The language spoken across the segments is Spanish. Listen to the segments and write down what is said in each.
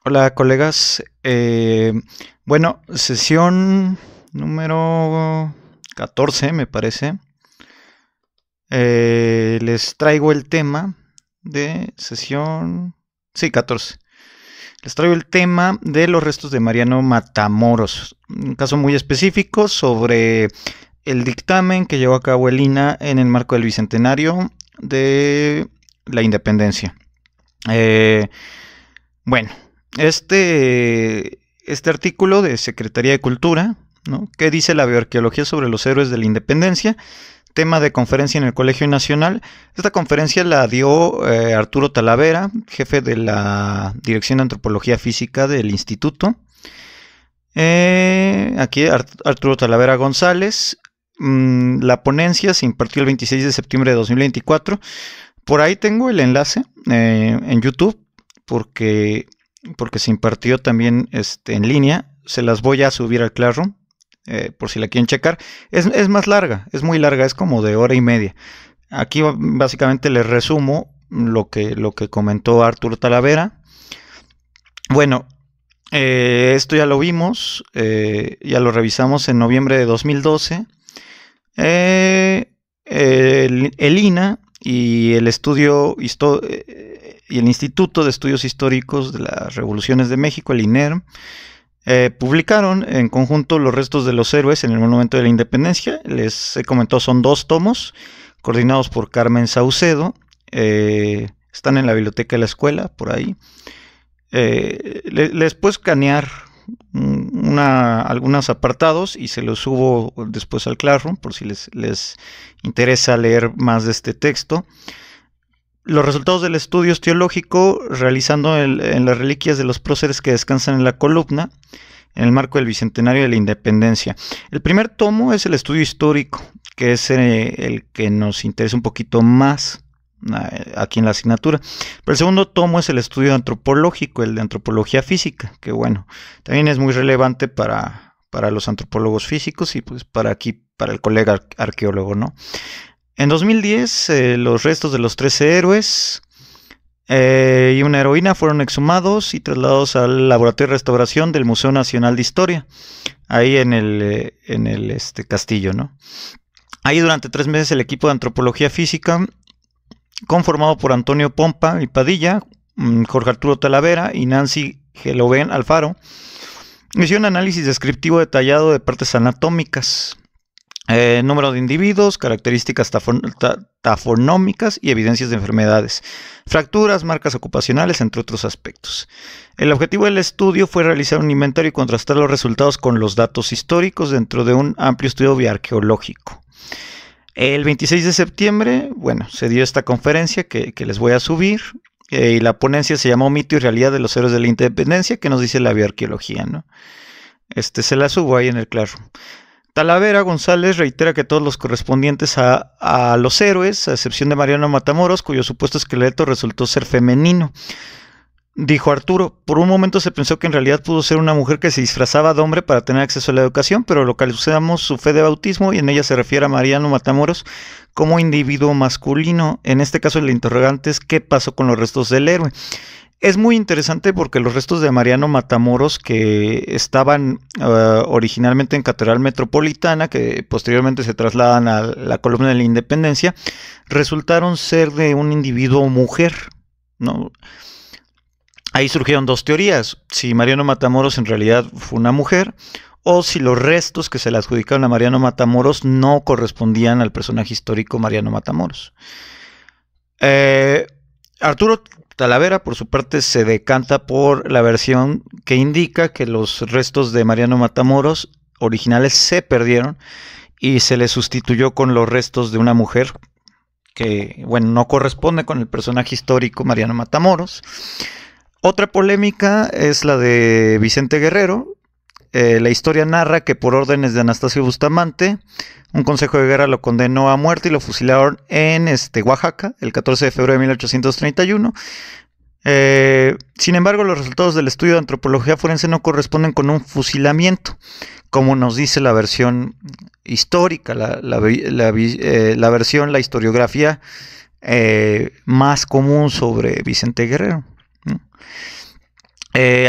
Hola colegas, bueno, sesión número 14 me parece. Les traigo el tema de sesión, sí, 14. Les traigo el tema de los restos de Mariano Matamoros, un caso muy específico sobre el dictamen que llevó a cabo el INAH en el marco del Bicentenario de la Independencia. Eh, bueno, este artículo de Secretaría de Cultura, ¿no? ¿Qué dice la bioarqueología sobre los héroes de la independencia? Tema de conferencia en el Colegio Nacional. Esta conferencia la dio Arturo Talavera, jefe de la Dirección de Antropología Física del Instituto. Aquí Arturo Talavera González. La ponencia se impartió el 26 de septiembre de 2024. Por ahí tengo el enlace en YouTube porque se impartió también en línea. Se las voy a subir al Classroom por si la quieren checar. Es más larga, es muy larga, es como de hora y media. Aquí básicamente les resumo lo que comentó Arturo Talavera. Bueno, esto ya lo vimos, ya lo revisamos en noviembre de 2012. El INAH y el y el Instituto de Estudios Históricos de las Revoluciones de México, el INERM, publicaron en conjunto los restos de los héroes en el Monumento de la Independencia. Les he comentado, son 2 tomos, coordinados por Carmen Saucedo. Están en la biblioteca de la escuela, por ahí. Les puedo escanear algunos apartados y se los subo después al Classroom por si les interesa leer más de este texto. Los resultados del estudio teológico realizando en las reliquias de los próceres que descansan en la columna en el marco del Bicentenario de la Independencia. El primer tomo es el estudio histórico, que es el que nos interesa un poquito más aquí en la asignatura. Pero el segundo tomo es el estudio antropológico, el de antropología física, que bueno, también es muy relevante para los antropólogos físicos y pues para el colega arqueólogo, ¿no? En 2010, los restos de los 13 héroes y una heroína fueron exhumados y trasladados al Laboratorio de Restauración del Museo Nacional de Historia, ahí en el castillo, ¿no? Ahí durante 3 meses el equipo de antropología física, conformado por Antonio Pompa y Padilla, Jorge Arturo Talavera y Nancy Gelovén Alfaro, hizo un análisis descriptivo detallado de partes anatómicas, número de individuos, características tafonómicas y evidencias de enfermedades, fracturas, marcas ocupacionales, entre otros aspectos. El objetivo del estudio fue realizar un inventario y contrastar los resultados con los datos históricos dentro de un amplio estudio bioarqueológico. El 26 de septiembre, bueno, se dio esta conferencia que les voy a subir, y la ponencia se llamó Mito y Realidad de los Héroes de la Independencia, que nos dice la bioarqueología, ¿no? Se la subo ahí en el Classroom. Talavera González reitera que todos los correspondientes a los héroes, a excepción de Mariano Matamoros, cuyo supuesto esqueleto resultó ser femenino. Dijo Arturo, por un momento se pensó que en realidad pudo ser una mujer que se disfrazaba de hombre para tener acceso a la educación, pero localizamos su fe de bautismo y en ella se refiere a Mariano Matamoros como individuo masculino. En este caso el interrogante es ¿qué pasó con los restos del héroe? Es muy interesante porque los restos de Mariano Matamoros, que estaban originalmente en Catedral Metropolitana, que posteriormente se trasladan a la Columna de la Independencia, resultaron ser de un individuo mujer, ¿no? Ahí surgieron 2 teorías: si Mariano Matamoros en realidad fue una mujer, o si los restos que se le adjudicaron a Mariano Matamoros no correspondían al personaje histórico Mariano Matamoros. Arturo Talavera, por su parte, se decanta por la versión que indica que los restos de Mariano Matamoros originales se perdieron y se le sustituyó con los restos de una mujer que, bueno, no corresponde con el personaje histórico Mariano Matamoros. Otra polémica es la de Vicente Guerrero. La historia narra que por órdenes de Anastasio Bustamante, un consejo de guerra lo condenó a muerte y lo fusilaron en Oaxaca el 14 de febrero de 1831. Sin embargo, los resultados del estudio de antropología forense no corresponden con un fusilamiento, como nos dice la versión histórica, la versión, la historiografía más común sobre Vicente Guerrero, ¿no?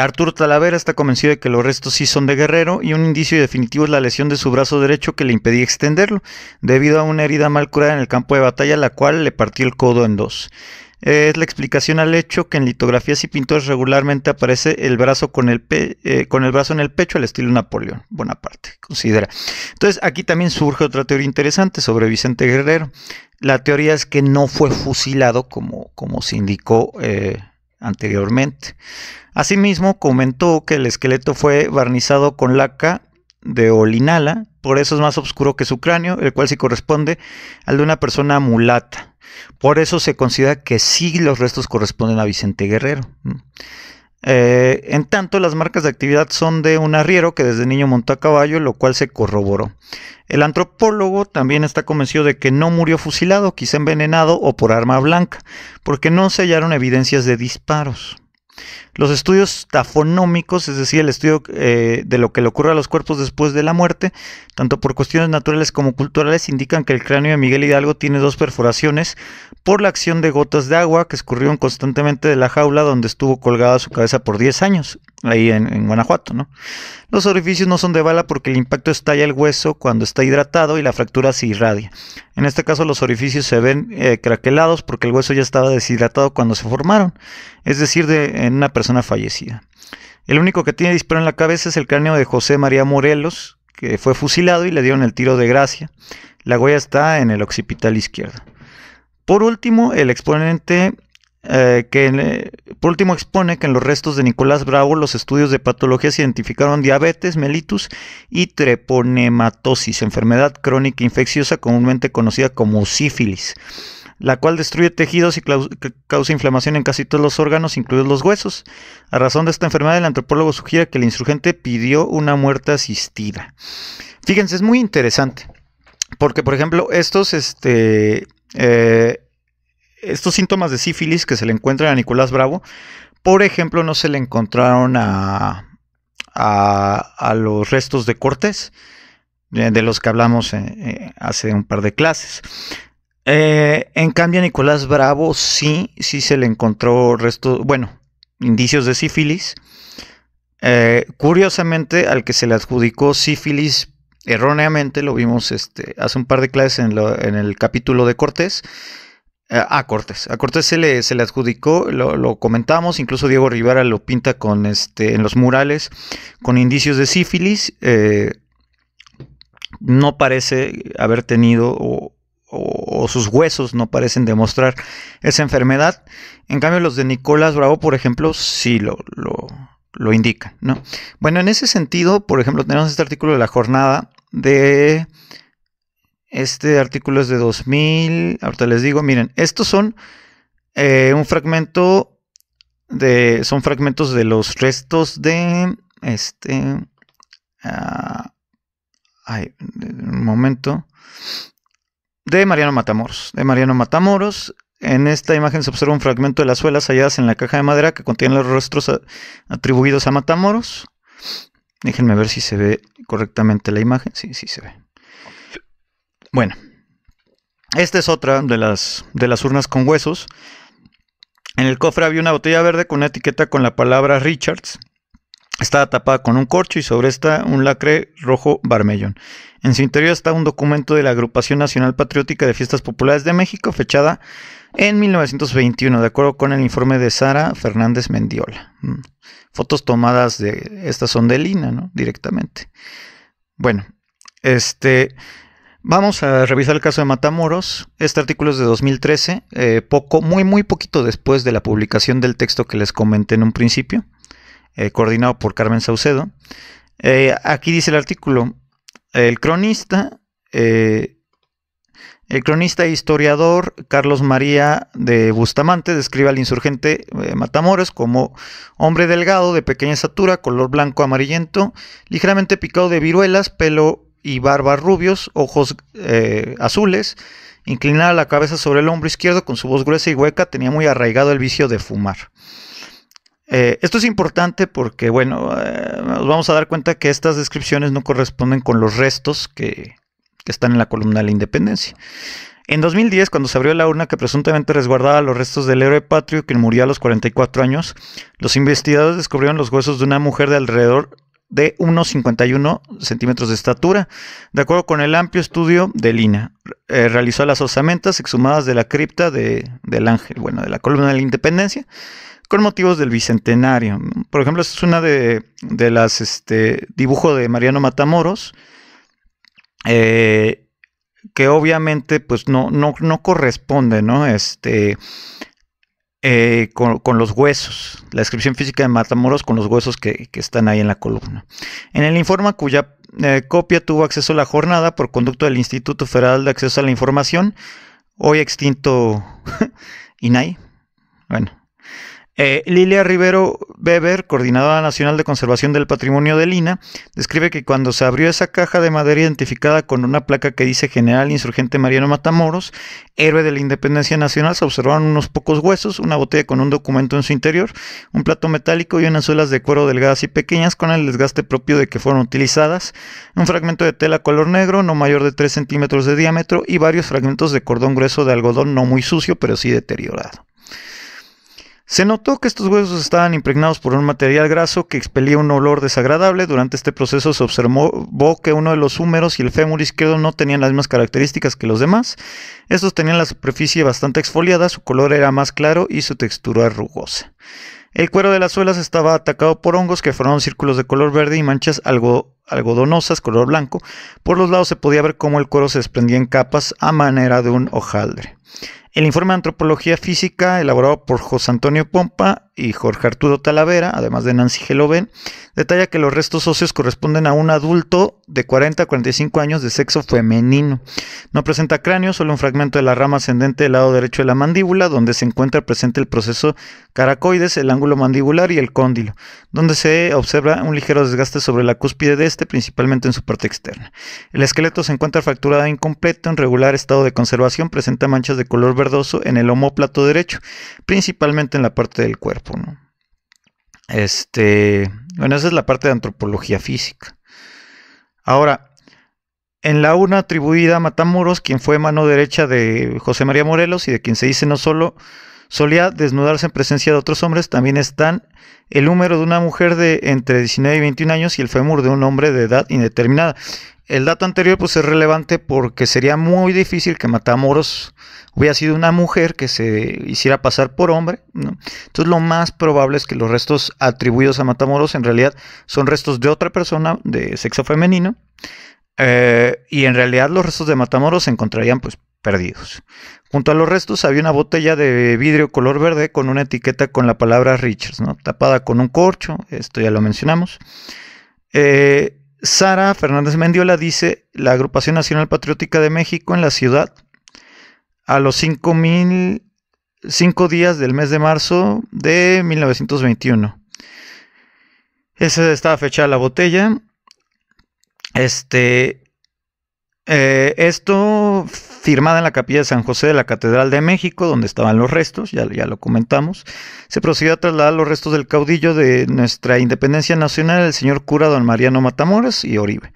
Arturo Talavera está convencido de que los restos sí son de Guerrero y un indicio definitivo es la lesión de su brazo derecho que le impedía extenderlo, debido a una herida mal curada en el campo de batalla, la cual le partió el codo en dos. Es la explicación al hecho que en litografías y pinturas regularmente aparece el brazo con el brazo en el pecho al estilo Napoleón Bonaparte, considera. Entonces aquí también surge otra teoría interesante sobre Vicente Guerrero. La teoría es que no fue fusilado como se indicó anteriormente. Asimismo, comentó que el esqueleto fue barnizado con laca de olinala, por eso es más oscuro que su cráneo, el cual sí corresponde al de una persona mulata. Por eso se considera que sí los restos corresponden a Vicente Guerrero. En tanto, las marcas de actividad son de un arriero que desde niño montó a caballo, lo cual se corroboró. El antropólogo también está convencido de que no murió fusilado, quizá envenenado o por arma blanca, porque no se hallaron evidencias de disparos. Los estudios tafonómicos, es decir, el estudio de lo que le ocurre a los cuerpos después de la muerte, tanto por cuestiones naturales como culturales, indican que el cráneo de Miguel Hidalgo tiene dos perforaciones por la acción de gotas de agua que escurrieron constantemente de la jaula donde estuvo colgada su cabeza por 10 años, ahí en Guanajuato, ¿no? Los orificios no son de bala porque el impacto estalla el hueso cuando está hidratado y la fractura se irradia. En este caso los orificios se ven craquelados porque el hueso ya estaba deshidratado cuando se formaron, es decir, en una persona fallecida. El único que tiene disparo en la cabeza es el cráneo de José María Morelos, que fue fusilado y le dieron el tiro de gracia. La huella está en el occipital izquierdo. Por último, el exponente expone que en los restos de Nicolás Bravo los estudios de patología se identificaron diabetes mellitus y treponematosis, enfermedad crónica infecciosa comúnmente conocida como sífilis, la cual destruye tejidos y causa inflamación en casi todos los órganos, incluidos los huesos. A razón de esta enfermedad, el antropólogo sugiere que el insurgente pidió una muerte asistida. Fíjense, es muy interesante, porque por ejemplo estos síntomas de sífilis que se le encuentran a Nicolás Bravo, por ejemplo, no se le encontraron a los restos de Cortés, de los que hablamos hace un par de clases. En cambio, a Nicolás Bravo sí se le encontró indicios de sífilis. Curiosamente, al que se le adjudicó sífilis erróneamente, lo vimos hace un par de clases en el capítulo de Cortés. A Cortés se le adjudicó, lo comentamos, incluso Diego Rivera lo pinta en los murales con indicios de sífilis. No parece haber tenido o sus huesos no parecen demostrar esa enfermedad. En cambio, los de Nicolás Bravo, por ejemplo, sí lo indican, ¿no? Bueno, en ese sentido, por ejemplo, tenemos este artículo de La Jornada Este artículo es de 2000. Ahorita les digo, miren, estos son un fragmento son fragmentos de los restos de un momento, de Mariano Matamoros. En esta imagen se observa un fragmento de las suelas halladas en la caja de madera que contienen los rostros atribuidos a Matamoros. Déjenme ver si se ve correctamente la imagen. Sí se ve. Bueno, esta es otra de las urnas con huesos. En el cofre había una botella verde con una etiqueta con la palabra Richards. Estaba tapada con un corcho y sobre esta un lacre rojo Barmellón. En su interior está un documento de la Agrupación Nacional Patriótica de Fiestas Populares de México, fechada en 1921, de acuerdo con el informe de Sara Fernández Mendiola. Fotos tomadas estas son de Lina, ¿no? Directamente. Bueno, vamos a revisar el caso de Matamoros. Este artículo es de 2013, muy poquito después de la publicación del texto que les comenté en un principio, coordinado por Carmen Saucedo. Aquí dice el artículo: el cronista e historiador Carlos María de Bustamante describe al insurgente Matamoros como hombre delgado, de pequeña estatura, color blanco amarillento, ligeramente picado de viruelas, pelo y barba rubios, ojos azules, inclinada la cabeza sobre el hombro izquierdo, con su voz gruesa y hueca, tenía muy arraigado el vicio de fumar. Esto es importante porque, nos vamos a dar cuenta que estas descripciones no corresponden con los restos que están en la columna de la Independencia. En 2010, cuando se abrió la urna que presuntamente resguardaba los restos del héroe patrio, quien murió a los 44 años, los investigadores descubrieron los huesos de una mujer de alrededor de unos 51 centímetros de estatura, de acuerdo con el amplio estudio de Lina. Realizó las osamentas exhumadas de la cripta del Ángel, de la columna de la Independencia, con motivos del bicentenario. Por ejemplo, esta es una de las dibujo de Mariano Matamoros, que obviamente pues no corresponde, ¿no? Con los huesos, la descripción física de Matamoros con los huesos que están ahí en la columna. En el informe cuya copia tuvo acceso a la jornada por conducto del Instituto Federal de Acceso a la Información, hoy extinto INAI. Lilia Rivero Weber, Coordinadora Nacional de Conservación del Patrimonio de Lina, describe que cuando se abrió esa caja de madera identificada con una placa que dice General Insurgente Mariano Matamoros, héroe de la Independencia Nacional, se observaron unos pocos huesos, una botella con un documento en su interior, un plato metálico y unas suelas de cuero delgadas y pequeñas con el desgaste propio de que fueron utilizadas, un fragmento de tela color negro no mayor de 3 centímetros de diámetro y varios fragmentos de cordón grueso de algodón no muy sucio pero sí deteriorado. Se notó que estos huesos estaban impregnados por un material graso que expelía un olor desagradable. Durante este proceso se observó que uno de los húmeros y el fémur izquierdo no tenían las mismas características que los demás. Estos tenían la superficie bastante exfoliada, su color era más claro y su textura rugosa. El cuero de las suelas estaba atacado por hongos que formaron círculos de color verde y manchas algodonosas color blanco. Por los lados se podía ver cómo el cuero se desprendía en capas a manera de un hojaldre. El informe de antropología física, elaborado por José Antonio Pompa y Jorge Arturo Talavera, además de Nancy Gelovén, detalla que los restos óseos corresponden a un adulto de 40 a 45 años de sexo femenino. No presenta cráneo, solo un fragmento de la rama ascendente del lado derecho de la mandíbula, donde se encuentra presente el proceso caracoides, el ángulo mandibular y el cóndilo, donde se observa un ligero desgaste sobre la cúspide de este, principalmente en su parte externa. El esqueleto se encuentra fracturado e incompleto, en regular estado de conservación, presenta manchas de color verdoso en el omóplato derecho, principalmente en la parte del cuerpo, ¿no? Esa es la parte de antropología física. Ahora, en la urna atribuida a Matamoros, quien fue mano derecha de José María Morelos y de quien se dice no solo solía desnudarse en presencia de otros hombres, también están el húmero de una mujer de entre 19 y 21 años y el fémur de un hombre de edad indeterminada. El dato anterior pues es relevante porque sería muy difícil que Matamoros hubiera sido una mujer que se hiciera pasar por hombre, ¿no? Entonces lo más probable es que los restos atribuidos a Matamoros en realidad son restos de otra persona de sexo femenino, y en realidad los restos de Matamoros se encontrarían pues perdidos. Junto a los restos había una botella de vidrio color verde con una etiqueta con la palabra Richards, ¿no? Tapada con un corcho, esto ya lo mencionamos. Sara Fernández Mendiola dice: la Agrupación Nacional Patriótica de México en la ciudad, a los 5 días del mes de marzo de 1921. Esa estaba fechada la botella. Esto firmada en la capilla de San José de la Catedral de México, donde estaban los restos, ya lo comentamos. Se procedió a trasladar los restos del caudillo de nuestra independencia nacional, el señor cura don Mariano Matamoros y Oribe,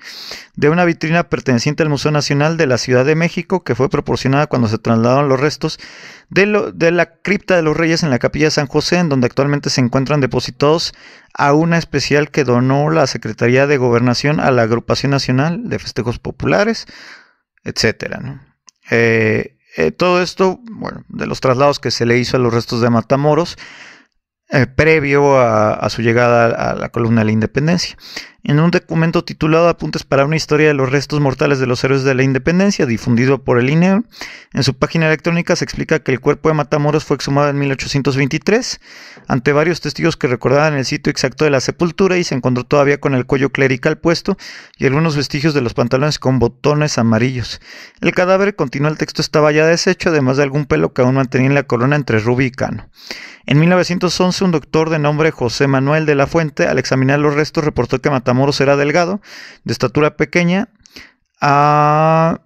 de una vitrina perteneciente al Museo Nacional de la Ciudad de México, que fue proporcionada cuando se trasladaron los restos de la cripta de los Reyes en la capilla de San José, en donde actualmente se encuentran depositados a una especial que donó la Secretaría de Gobernación a la Agrupación Nacional de Festejos Populares, etcétera, ¿no? Todo esto, de los traslados que se le hizo a los restos de Matamoros, previo a su llegada a la columna de la Independencia. En un documento titulado Apuntes para una historia de los restos mortales de los héroes de la Independencia, difundido por el INEO, en su página electrónica se explica que el cuerpo de Matamoros fue exhumado en 1823, ante varios testigos que recordaban el sitio exacto de la sepultura, y se encontró todavía con el cuello clerical puesto y algunos vestigios de los pantalones con botones amarillos. El cadáver, continúa el texto, estaba ya deshecho, además de algún pelo que aún mantenía en la corona entre rubio y cano. En 1911, un doctor de nombre José Manuel de la Fuente, al examinar los restos, reportó que Matamoros era delgado, de estatura pequeña. En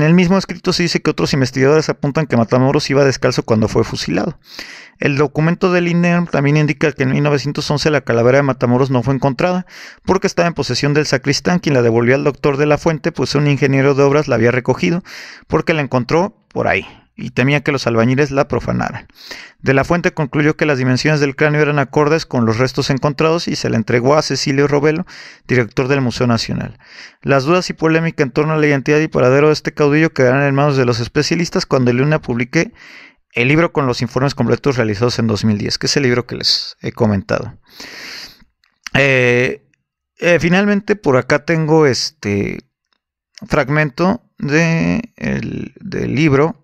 el mismo escrito se dice que otros investigadores apuntan que Matamoros iba descalzo cuando fue fusilado. El documento del INERM también indica que en 1911 la calavera de Matamoros no fue encontrada porque estaba en posesión del sacristán, quien la devolvió al doctor de la Fuente, pues un ingeniero de obras la había recogido porque la encontró por ahí y temía que los albañiles la profanaran. De la Fuente concluyó que las dimensiones del cráneo eran acordes con los restos encontrados y se la entregó a Cecilio Robelo, director del Museo Nacional. Las dudas y polémica en torno a la identidad y paradero de este caudillo quedaron en manos de los especialistas cuando Luna publique el libro con los informes completos realizados en 2010, que es el libro que les he comentado. Finalmente, por acá tengo este fragmento del libro.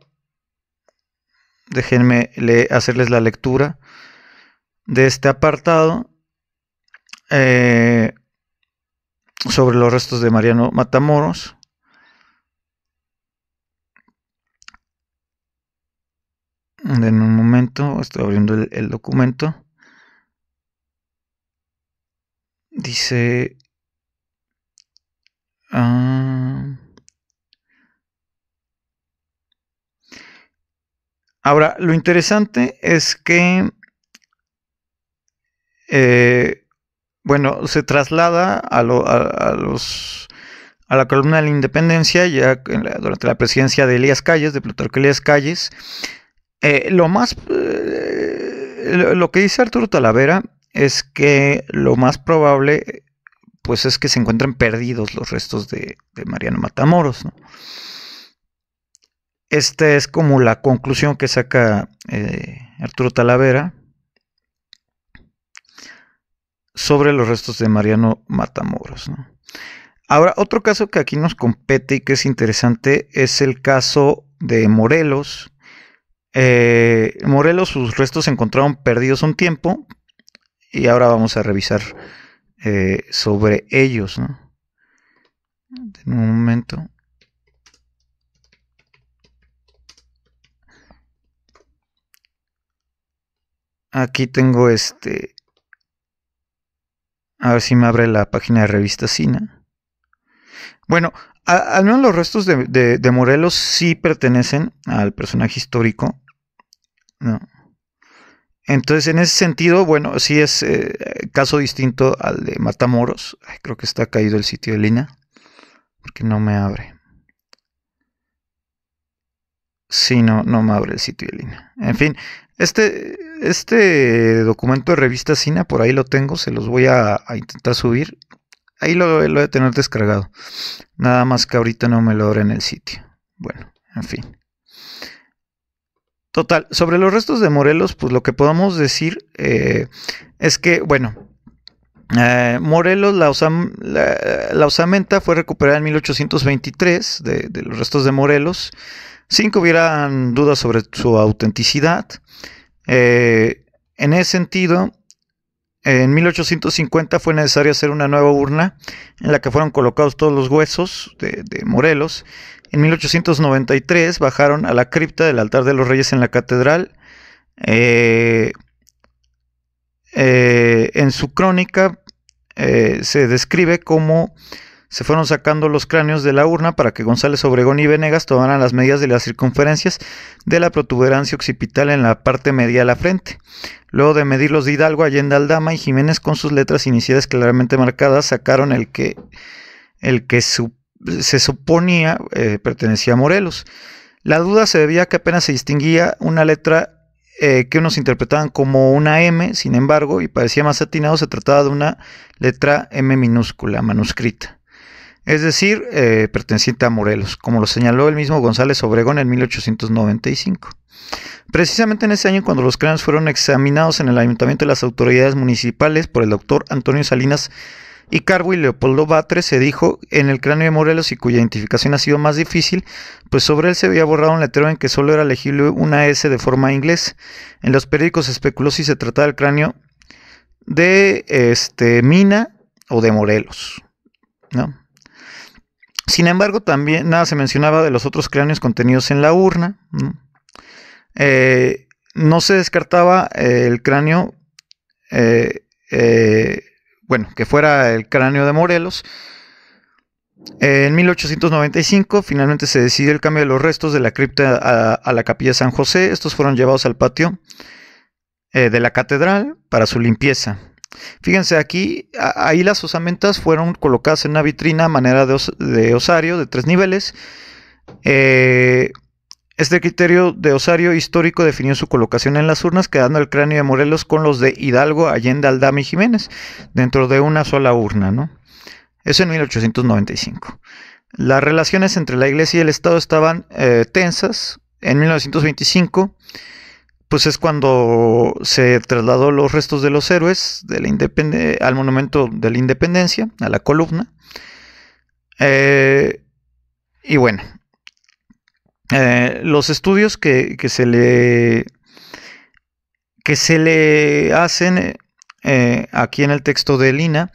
Déjenme hacerles la lectura de este apartado sobre los restos de Mariano Matamoros. En un momento, estoy abriendo el documento. Dice... Ahora, lo interesante es que, bueno, se traslada a la columna de la Independencia ya durante la presidencia de Elías Calles, de Plutarco Elías Calles. Lo que dice Arturo Talavera es que lo más probable, pues, es que se encuentren perdidos los restos de Mariano Matamoros, ¿no? Esta es como la conclusión que saca Arturo Talavera sobre los restos de Mariano Matamoros, ¿no? Ahora, otro caso que aquí nos compete y que es interesante es el caso de Morelos. Morelos, sus restos se encontraron perdidos un tiempo y ahora vamos a revisar sobre ellos, ¿no? En un momento. Aquí tengo a ver si me abre la página de Revista Sina. Bueno, al menos los restos de Morelos sí pertenecen al personaje histórico, ¿no? Entonces, en ese sentido, bueno, sí es caso distinto al de Matamoros. Ay, creo que está caído el sitio de Lina, porque no me abre. Sí, no me abre el sitio de Lina. En fin, este documento de Revista Sina, por ahí lo tengo, se los voy a intentar subir. Ahí lo he de tener descargado. Nada más que ahorita no me lo abre en el sitio. Bueno, en fin. Total, sobre los restos de Morelos, pues lo que podemos decir es que, bueno, Morelos, la osamenta fue recuperada en 1823 de los restos de Morelos, sin que hubieran dudas sobre su autenticidad. En ese sentido, en 1850 fue necesario hacer una nueva urna en la que fueron colocados todos los huesos de Morelos. En 1893 bajaron a la cripta del altar de los Reyes en la catedral. En su crónica se describe cómo se fueron sacando los cráneos de la urna para que González Obregón y Venegas tomaran las medidas de las circunferencias de la protuberancia occipital en la parte media de la frente. Luego de medirlos de Hidalgo, Allende, Aldama y Jiménez con sus letras iniciales claramente marcadas, sacaron el que se suponía pertenecía a Morelos. La duda se debía a que apenas se distinguía una letra que unos interpretaban como una M, sin embargo, y parecía más atinado, se trataba de una letra M minúscula, manuscrita. Es decir, perteneciente a Morelos, como lo señaló el mismo González Obregón en 1895. Precisamente en ese año, cuando los cráneos fueron examinados en el ayuntamiento de las autoridades municipales por el doctor Antonio Salinas y Carbo y Leopoldo Batres, se dijo en el cráneo de Morelos, y cuya identificación ha sido más difícil, pues sobre él se había borrado un letrero en que solo era legible una S de forma inglés. En los periódicos especuló si se trataba del cráneo de Mina o de Morelos, ¿no? Sin embargo, también nada se mencionaba de los otros cráneos contenidos en la urna, ¿no? No se descartaba el cráneo, bueno, que fuera el cráneo de Morelos. En 1895 finalmente se decidió el cambio de los restos de la cripta a la capilla San José. Estos fueron llevados al patio de la catedral para su limpieza. Fíjense aquí, ahí las osamentas fueron colocadas en una vitrina a manera de osario de 3 niveles. Este criterio de osario histórico definió su colocación en las urnas, quedando el cráneo de Morelos con los de Hidalgo, Allende, Aldama y Jiménez dentro de una sola urna, ¿no? Eso en 1895. Las relaciones entre la Iglesia y el Estado estaban tensas. En 1925, pues es cuando se trasladó los restos de los héroes de al monumento de la Independencia, a la columna. Y bueno, los estudios que se le hacen aquí en el texto de Lina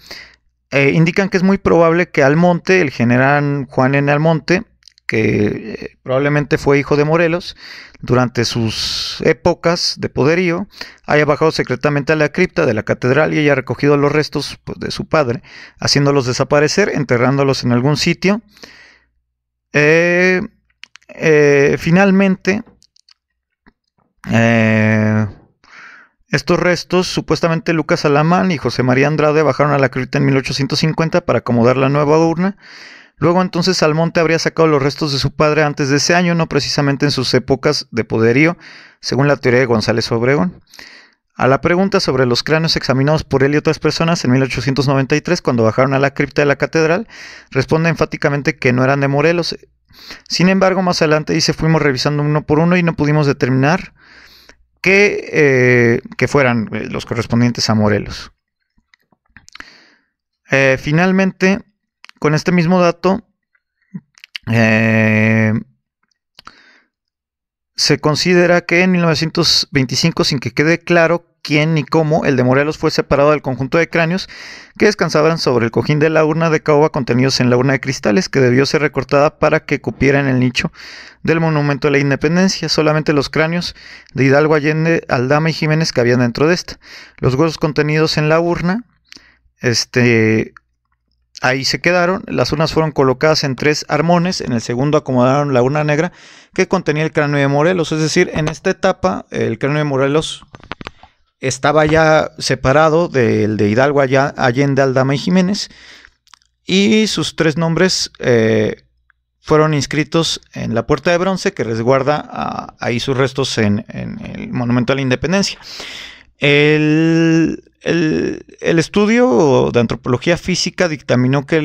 indican que es muy probable que Almonte, el general Juan N. Almonte, que probablemente fue hijo de Morelos, durante sus épocas de poderío, haya bajado secretamente a la cripta de la catedral y haya recogido los restos, pues, de su padre, haciéndolos desaparecer, enterrándolos en algún sitio. Finalmente, estos restos, supuestamente Lucas Alamán y José María Andrade bajaron a la cripta en 1850 para acomodar la nueva urna. Luego entonces Almonte habría sacado los restos de su padre antes de ese año, no precisamente en sus épocas de poderío, según la teoría de González Obregón. A la pregunta sobre los cráneos examinados por él y otras personas en 1893, cuando bajaron a la cripta de la catedral, responde enfáticamente que no eran de Morelos. Sin embargo, más adelante dice, fuimos revisando uno por uno y no pudimos determinar que fueran los correspondientes a Morelos. Finalmente, con este mismo dato, se considera que en 1925, sin que quede claro quién ni cómo, el de Morelos fue separado del conjunto de cráneos que descansaban sobre el cojín de la urna de caoba contenidos en la urna de cristales, que debió ser recortada para que cupiera en el nicho del monumento de la Independencia. Solamente los cráneos de Hidalgo, Allende, Aldama y Jiménez cabían dentro de esta. Los huesos contenidos en la urna, ahí se quedaron. Las urnas fueron colocadas en 3 armones. En el segundo acomodaron la urna negra que contenía el cráneo de Morelos. Es decir, en esta etapa el cráneo de Morelos estaba ya separado del de Hidalgo, Allende, Aldama y Jiménez. Y sus 3 nombres fueron inscritos en la puerta de bronce que resguarda ahí sus restos en el Monumento a la Independencia. El estudio de antropología física dictaminó que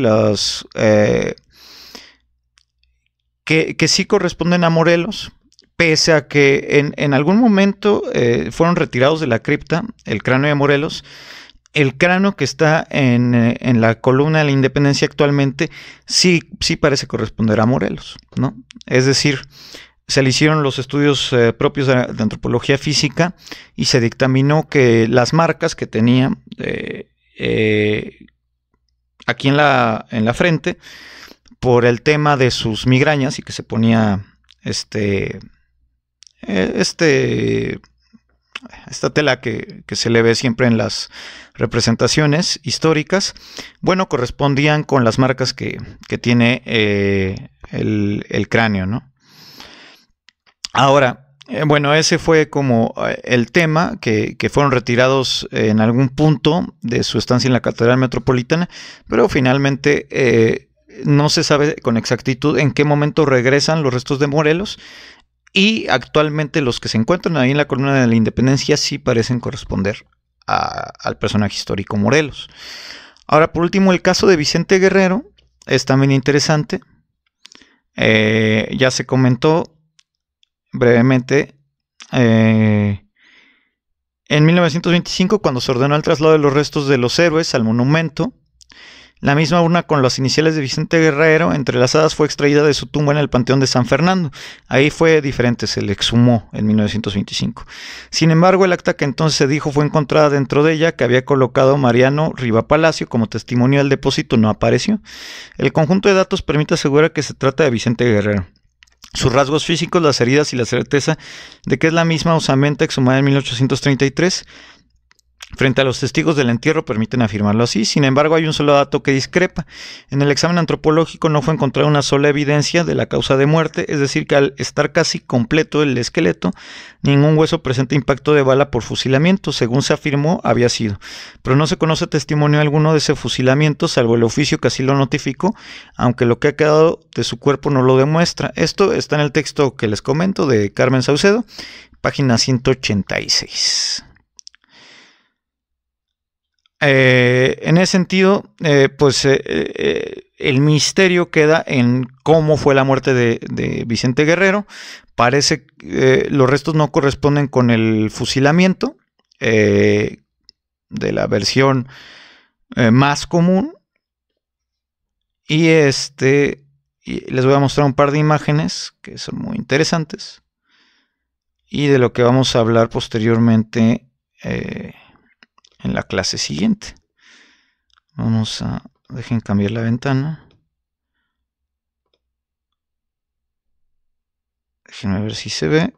que sí corresponden a Morelos, pese a que en algún momento fueron retirados de la cripta el cráneo de Morelos. El cráneo que está en la columna de la Independencia actualmente sí parece corresponder a Morelos, ¿no? Es decir, se le hicieron los estudios propios de antropología física y se dictaminó que las marcas que tenía aquí en la frente, por el tema de sus migrañas y que se ponía esta tela que se le ve siempre en las representaciones históricas, bueno, correspondían con las marcas que tiene el cráneo, ¿no? Ahora, bueno, ese fue como el tema, que fueron retirados en algún punto de su estancia en la Catedral Metropolitana, pero finalmente no se sabe con exactitud en qué momento regresan los restos de Morelos, y actualmente los que se encuentran ahí en la columna de la Independencia sí parecen corresponder al personaje histórico Morelos. Ahora, por último, el caso de Vicente Guerrero es también interesante. Ya se comentó brevemente. En 1925, cuando se ordenó el traslado de los restos de los héroes al monumento, la misma urna con las iniciales de Vicente Guerrero entrelazadas fue extraída de su tumba en el Panteón de San Fernando. Ahí fue diferente, se le exhumó en 1925. Sin embargo, el acta que entonces se dijo fue encontrada dentro de ella, que había colocado Mariano Riva Palacio como testimonio del depósito, no apareció. El conjunto de datos permite asegurar que se trata de Vicente Guerrero. Sus rasgos físicos, las heridas y la certeza de que es la misma osamenta exhumada en 1833 frente a los testigos del entierro permiten afirmarlo así. Sin embargo, hay un solo dato que discrepa. En el examen antropológico no fue encontrada una sola evidencia de la causa de muerte, es decir, que al estar casi completo el esqueleto, ningún hueso presenta impacto de bala por fusilamiento, según se afirmó había sido. Pero no se conoce testimonio alguno de ese fusilamiento, salvo el oficio que así lo notificó, aunque lo que ha quedado de su cuerpo no lo demuestra. Esto está en el texto que les comento de Carmen Saucedo, página 186. En ese sentido, el misterio queda en cómo fue la muerte de Vicente Guerrero. Parece que los restos no corresponden con el fusilamiento de la versión más común. Y les voy a mostrar un par de imágenes que son muy interesantes y de lo que vamos a hablar posteriormente en la clase siguiente. Dejen cambiar la ventana. Déjenme ver si se ve.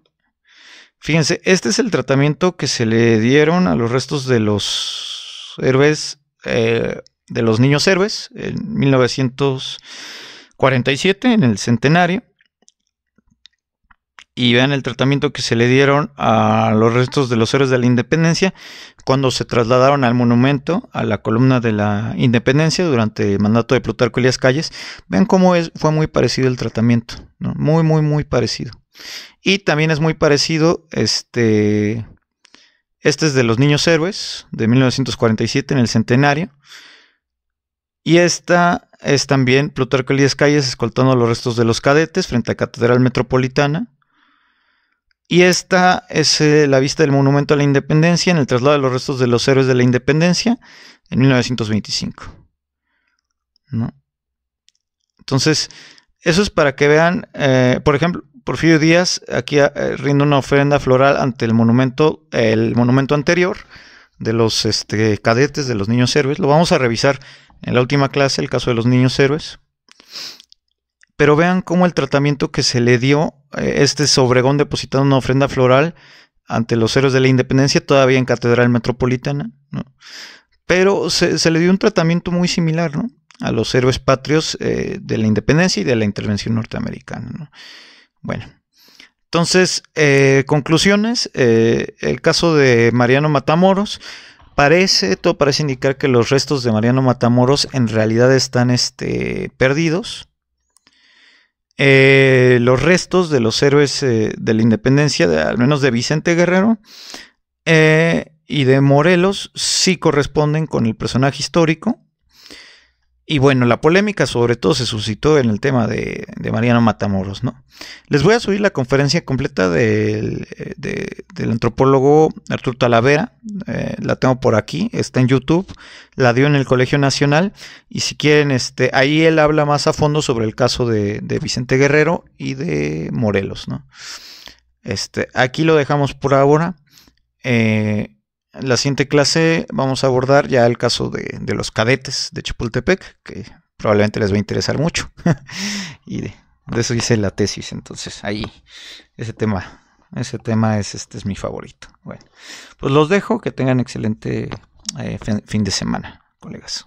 Fíjense, este es el tratamiento que se le dieron a los restos de los héroes, de los niños héroes, en 1947, en el centenario. Y vean el tratamiento que se le dieron a los restos de los héroes de la independencia cuando se trasladaron al monumento, a la columna de la independencia durante el mandato de Plutarco Elías Calles. Vean cómo fue muy parecido el tratamiento, ¿no? Muy, muy, muy parecido. Y también es muy parecido, este es de los niños héroes de 1947 en el centenario. Y esta es también Plutarco Elías Calles escoltando los restos de los cadetes frente a Catedral Metropolitana. Y esta es la vista del monumento a la independencia en el traslado de los restos de los héroes de la independencia en 1925, ¿no? Entonces, eso es para que vean, por ejemplo, Porfirio Díaz aquí rinde una ofrenda floral ante el monumento anterior de los cadetes, de los niños héroes. Lo vamos a revisar en la última clase, el caso de los niños héroes. Pero vean cómo el tratamiento que se le dio, Obregón depositando una ofrenda floral ante los héroes de la independencia, todavía en Catedral Metropolitana, ¿no? Pero se le dio un tratamiento muy similar, ¿no?, a los héroes patrios de la independencia y de la intervención norteamericana, ¿no? Bueno, entonces, conclusiones. El caso de Mariano Matamoros, todo parece indicar que los restos de Mariano Matamoros en realidad están perdidos. Los restos de los héroes de la independencia, al menos de Vicente Guerrero y de Morelos, sí corresponden con el personaje histórico. Y bueno, la polémica sobre todo se suscitó en el tema de Mariano Matamoros, ¿no? Les voy a subir la conferencia completa del antropólogo Arturo Talavera. La tengo por aquí, está en YouTube, la dio en el Colegio Nacional. Y si quieren, ahí él habla más a fondo sobre el caso de Vicente Guerrero y de Morelos, ¿no? Aquí lo dejamos por ahora. En la siguiente clase vamos a abordar ya el caso de los cadetes de Chapultepec, que probablemente les va a interesar mucho. Y de eso hice la tesis, entonces ahí ese tema es mi favorito. Bueno, pues los dejo, que tengan excelente fin de semana, colegas.